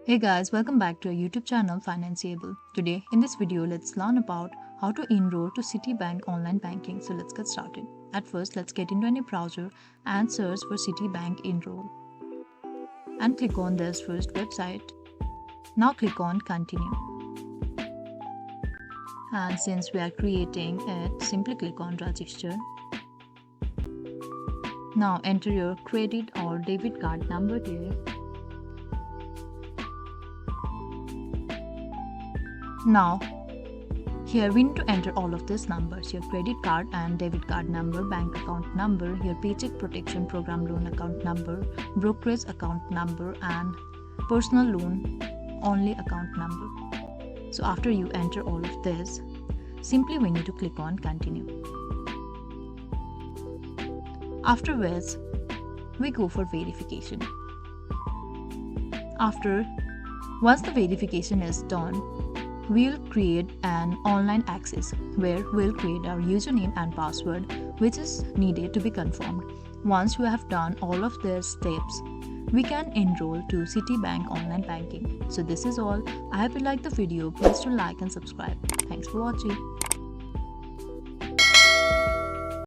Hey guys, welcome back to our YouTube channel Financeable. Today in this video, let's learn about how to enroll to Citibank online banking. So let's get started. At first, let's get into any browser and search for Citibank Enroll. And click on this first website. Now click on Continue. And since we are creating it, simply click on Register. Now enter your credit or debit card number here. Now, here we need to enter all of these numbers: your credit card and debit card number, bank account number, your paycheck protection program loan account number, brokerage account number, and personal loan only account number. So after you enter all of this, simply we need to click on Continue. After which, we go for verification. Once the verification is done, we'll create an online access where we'll create our username and password, which is needed to be confirmed. Once we have done all of these steps, we can enroll to Citibank online banking. So this is all. I hope you liked the video. Please do like and subscribe. Thanks for watching.